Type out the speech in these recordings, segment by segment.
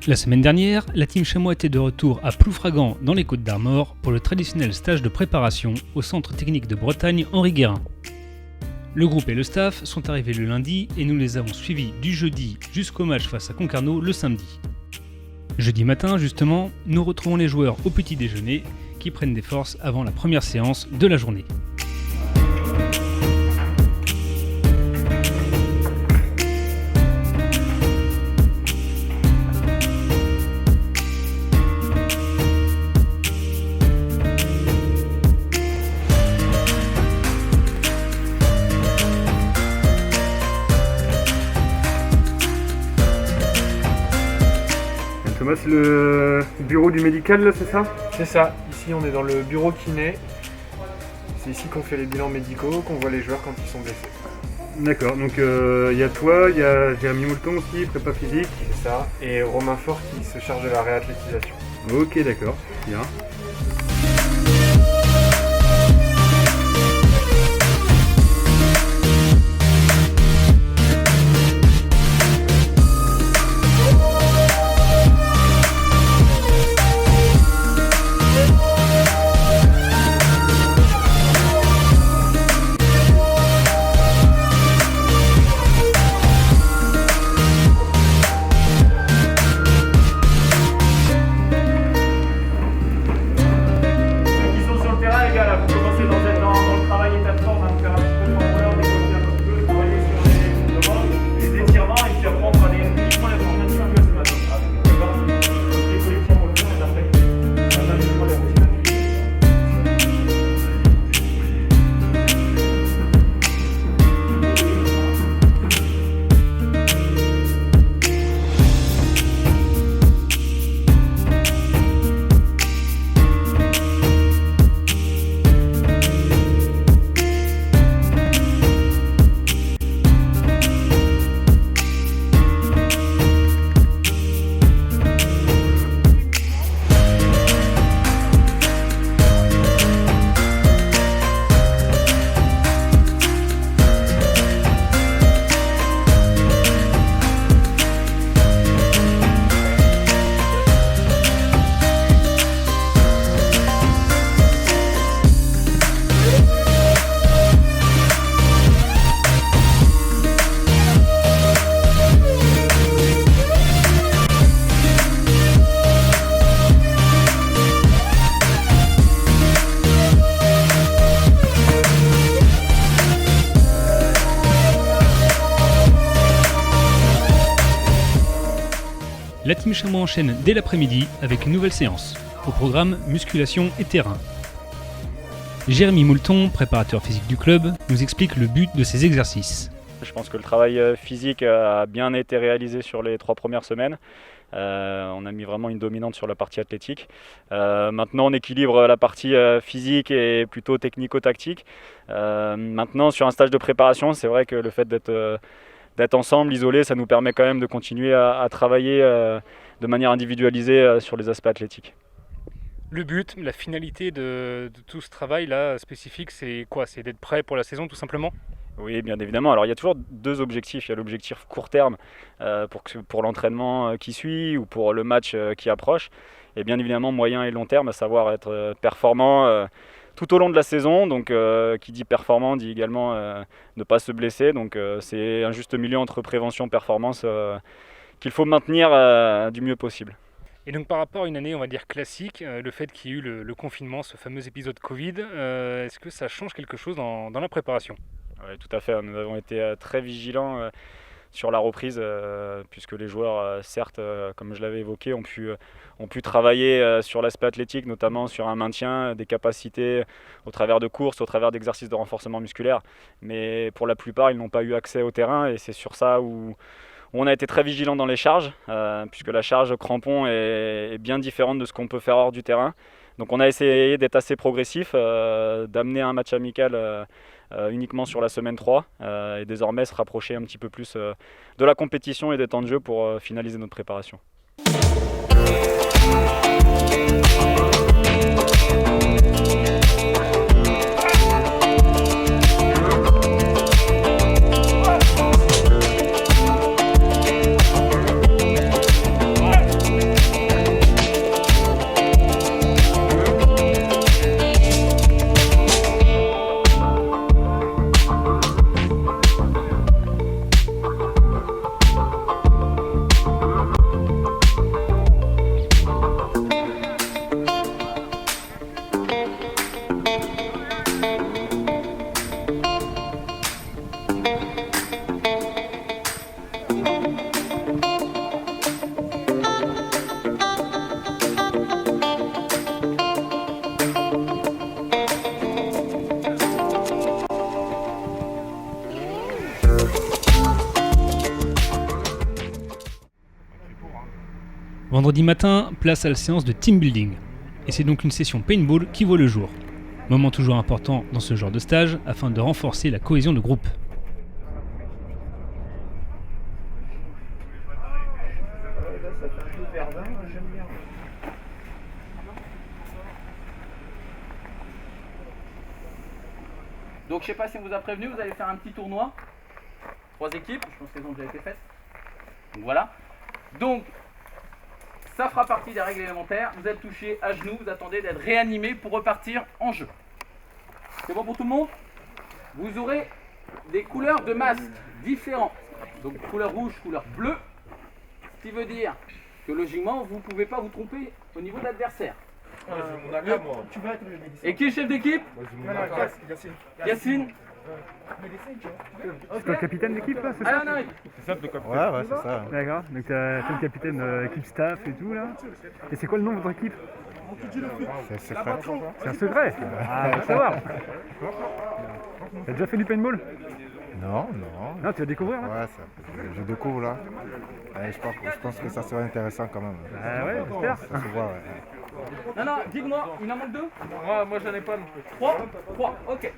La semaine dernière, la team chamois était de retour à Ploufragan dans les Côtes-d'Armor pour le traditionnel stage de préparation au Centre technique de Bretagne Henri Guérin. Le groupe et le staff sont arrivés le lundi et nous les avons suivis du jeudi jusqu'au match face à Concarneau le samedi. Jeudi matin, justement, nous retrouvons les joueurs au petit déjeuner qui prennent des forces avant la première séance de la journée. Thomas, c'est le bureau du médical là, c'est ça? C'est ça, ici on est dans le bureau kiné. C'est ici qu'on fait les bilans médicaux, qu'on voit les joueurs quand ils sont blessés. D'accord, donc il y a toi, il y a Jérémy Moulton aussi, prépa physique. C'est ça, et Romain Fort qui se charge de la réathlétisation. Ok, d'accord, bien. La team chamois enchaîne dès l'après-midi avec une nouvelle séance. Au programme, musculation et terrain. Jérémy Moulton, préparateur physique du club, nous explique le but de ces exercices. Je pense que le travail physique a bien été réalisé sur les 3 premières semaines. On a mis vraiment une dominante sur la partie athlétique. Maintenant, on équilibre la partie physique et plutôt technico-tactique. Maintenant, sur un stage de préparation, c'est vrai que le fait d'être ensemble, isolés, ça nous permet quand même de continuer à travailler de manière individualisée sur les aspects athlétiques. Le but, la finalité de tout ce travail-là spécifique, c'est quoi? C'est d'être prêt pour la saison tout simplement? Oui, bien évidemment. Alors il y a toujours 2 objectifs. Il y a l'objectif court terme pour l'entraînement qui suit ou pour le match qui approche. Et bien évidemment moyen et long terme, à savoir être performant tout au long de la saison. Donc qui dit performant dit également ne pas se blesser. Donc c'est un juste milieu entre prévention et performance qu'il faut maintenir du mieux possible. Et donc par rapport à une année, on va dire classique, le fait qu'il y ait eu le confinement, ce fameux épisode Covid, est-ce que ça change quelque chose dans la préparation? Oui, tout à fait. Nous avons été très vigilants sur la reprise, puisque les joueurs, certes, comme je l'avais évoqué, ont pu travailler sur l'aspect athlétique, notamment sur un maintien des capacités au travers de courses, au travers d'exercices de renforcement musculaire. Mais pour la plupart, ils n'ont pas eu accès au terrain et c'est sur ça où on a été très vigilant dans les charges, puisque la charge crampon est bien différente de ce qu'on peut faire hors du terrain. Donc on a essayé d'être assez progressif, d'amener un match amical uniquement sur la semaine 3 et désormais se rapprocher un petit peu plus de la compétition et des temps de jeu pour finaliser notre préparation. Vendredi matin, place à la séance de team building. Et c'est donc une session paintball qui voit le jour. Moment toujours important dans ce genre de stage afin de renforcer la cohésion de groupe. Donc je sais pas si on vous a prévenu, vous allez faire un petit tournoi. 3 équipes, je pense qu'elles ont déjà été faites. Donc voilà. Donc ça fera partie des règles élémentaires. Vous êtes touché à genoux, vous attendez d'être réanimé pour repartir en jeu. C'est bon pour tout le monde? Vous aurez des couleurs de masques différents. Donc couleur rouge, couleur bleue. Ce qui veut dire que logiquement vous ne pouvez pas vous tromper au niveau de l'adversaire. Et qui est chef d'équipe? Yacine. C'est toi le capitaine d'équipe là, c'est Ah ça? non, non, C'est ça le capitaine. Ouais, c'est ça. D'accord, donc t'es le capitaine équipe staff et tout là. Et c'est quoi le nom de votre équipe? C'est secret. C'est un secret. Ah, on va savoir. T'as déjà fait du paintball? Non. Non, tu vas découvrir là? Ouais, je découvre là. Et je pense que ça serait intéressant quand même. Ah ouais, j'espère. Ça se voit, ouais. non, dites-moi, il en manque 2? Moi j'en ai pas non plus. 3, ok.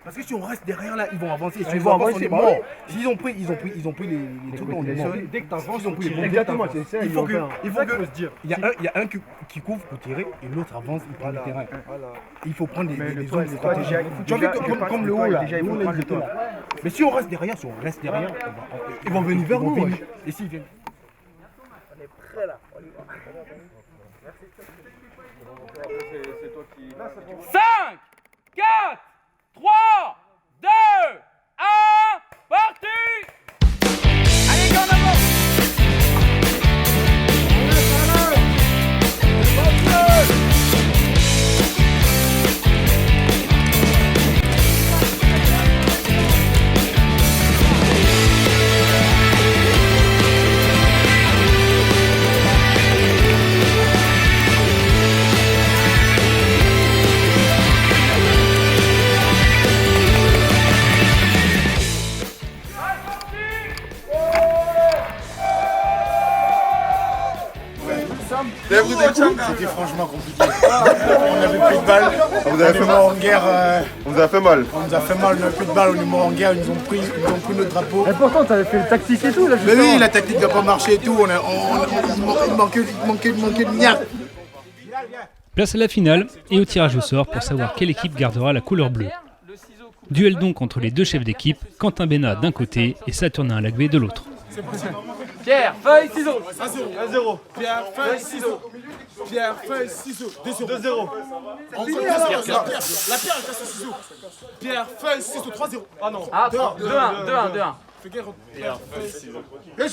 Parce que si on reste derrière là, ils vont avancer. Si ils on vont avance, on avancer, est bah mort. oui. S'ils ont pris les trucs, on est mort. Dès que t'avances, Ils ont pris les bombes. exactement, c'est ça. Il faut que, dire. il y a un qui couvre pour tirer et l'autre avance, il prend le terrain. Il faut prendre les zones stratégiques. Tu as vu comme le haut là, nous on est là. Mais si on reste derrière, ils vont venir vers nous. Et s'ils viennent. 5, 4, 3, 2, 1, parti! Allez, en avant! C'était franchement compliqué. On avait plus de balles. On est mort en guerre. On vous a fait mal. On nous a fait mal, on n'a plus de balles, on est mort en guerre, ils nous ont pris notre drapeau. Et pourtant, t'avais fait le tactique et tout là. Mais oui, la tactique n'a pas marché et tout, il manquait de niaque. Place à la finale et au tirage au sort pour savoir quelle équipe gardera la couleur bleue. Duel donc entre les deux chefs d'équipe, Quentin Bénat d'un côté et Saturnin Lagvé de l'autre. Pierre, feuille, ciseaux. 1-0. Pierre, feuille, ciseaux. Pierre, feuille, ciseaux. 2-0. La pierre, elle casse le ciseau. Pierre, feuille, ciseaux. 3-0. Ah non. Ah, 2-1. Pierre, feuille, ciseaux. 2-2.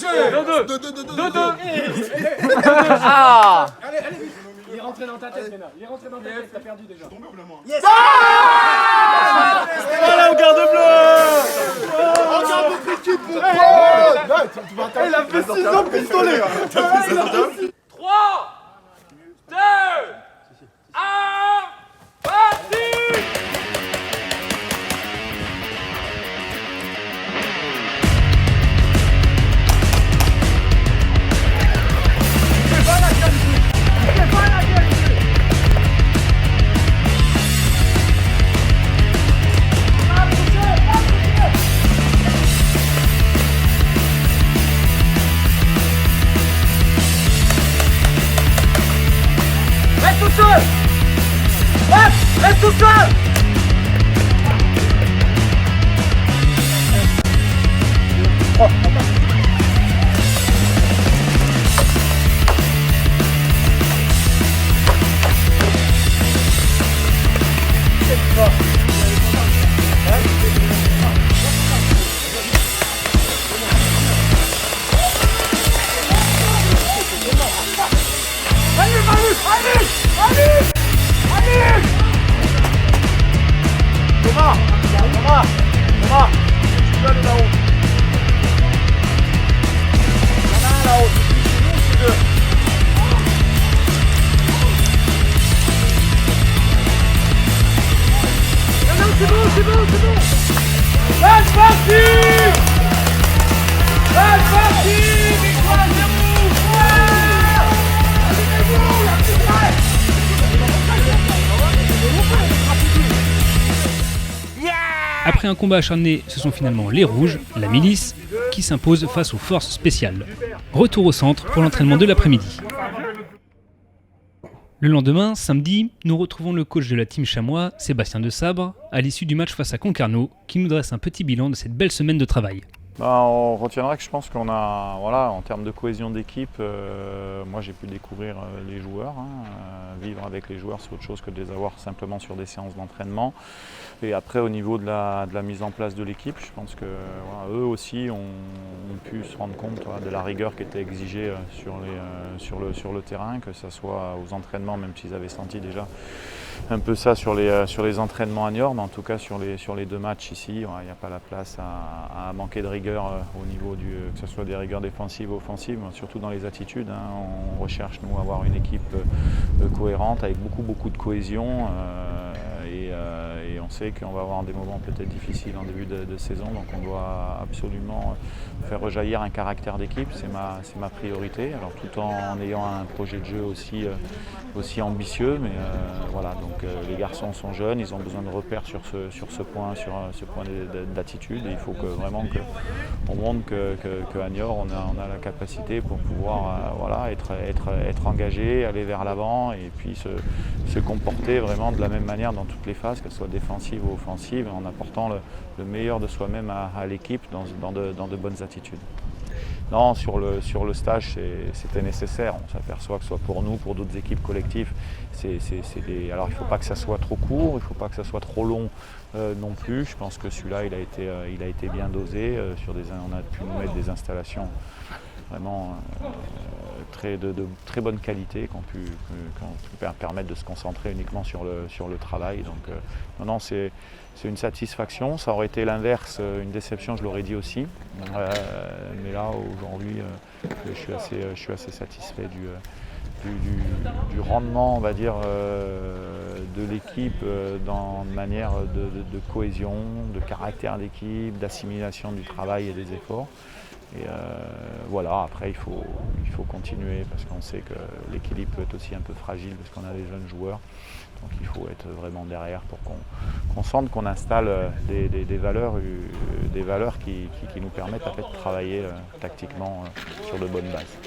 Ah! Allez, vite. Il est rentré dans ta tête, Bénard. Il est rentré dans ta tête, t'as perdu déjà. Yes! Voilà, on garde bleu! Regarde notre équipe, mon pote! Il a fait 6 ans pistolet! 3, 2, 1, parti! Reste tout seul! C'est bon! C'est parti! C'est parti! Victoire 0! Après un combat acharné, ce sont finalement les Rouges, la milice, qui s'imposent face aux forces spéciales. Retour au centre pour l'entraînement de l'après-midi. Le lendemain, samedi, nous retrouvons le coach de la team Chamois, Sébastien de Sabre, à l'issue du match face à Concarneau, qui nous dresse un petit bilan de cette belle semaine de travail. On retiendra que je pense qu'on a, voilà, en termes de cohésion d'équipe, moi j'ai pu découvrir les joueurs, vivre avec les joueurs c'est autre chose que de les avoir simplement sur des séances d'entraînement. Et après au niveau de la mise en place de l'équipe, je pense que voilà, eux aussi ont pu se rendre compte de la rigueur qui était exigée sur le terrain, que ce soit aux entraînements, même s'ils avaient senti déjà un peu ça sur les entraînements à Niort, mais en tout cas sur les 2 matchs ici, il n'y a pas la place à manquer de rigueur au niveau que ce soit des rigueurs défensives ou offensives, surtout dans les attitudes. On recherche nous avoir une équipe cohérente avec beaucoup de cohésion et on sait qu'on va avoir des moments peut-être difficiles en début de saison, donc on doit absolument faire rejaillir un caractère d'équipe, c'est ma priorité, alors tout en ayant un projet de jeu aussi ambitieux, mais voilà, donc les garçons sont jeunes, ils ont besoin de repères sur ce point d'attitude, et il faut vraiment qu'on montre qu'à Niort on a la capacité pour pouvoir voilà, être engagé, aller vers l'avant et puis se comporter vraiment de la même manière dans toutes les phases, qu'elles soient défensives ou offensives, en apportant le meilleur de soi-même à l'équipe dans de bonnes attitudes. Non, sur le stage, c'était nécessaire. On s'aperçoit que ce soit pour nous, pour d'autres équipes collectives, alors il ne faut pas que ça soit trop court, il ne faut pas que ça soit trop long non plus. Je pense que celui-là, il a été bien dosé. On a pu nous mettre des installations vraiment de très bonne qualité qui ont pu permettre de se concentrer uniquement sur le travail. Donc non, c'est une satisfaction. Ça aurait été l'inverse, une déception, je l'aurais dit aussi. Mais là, aujourd'hui, je suis assez satisfait du rendement, on va dire, de l'équipe dans une manière de cohésion, de caractère d'équipe, d'assimilation du travail et des efforts. Et voilà, après il faut continuer parce qu'on sait que l'équilibre peut être aussi un peu fragile parce qu'on a des jeunes joueurs. Donc il faut être vraiment derrière pour qu'on sente qu'on installe des valeurs qui nous permettent en fait, de travailler tactiquement sur de bonnes bases.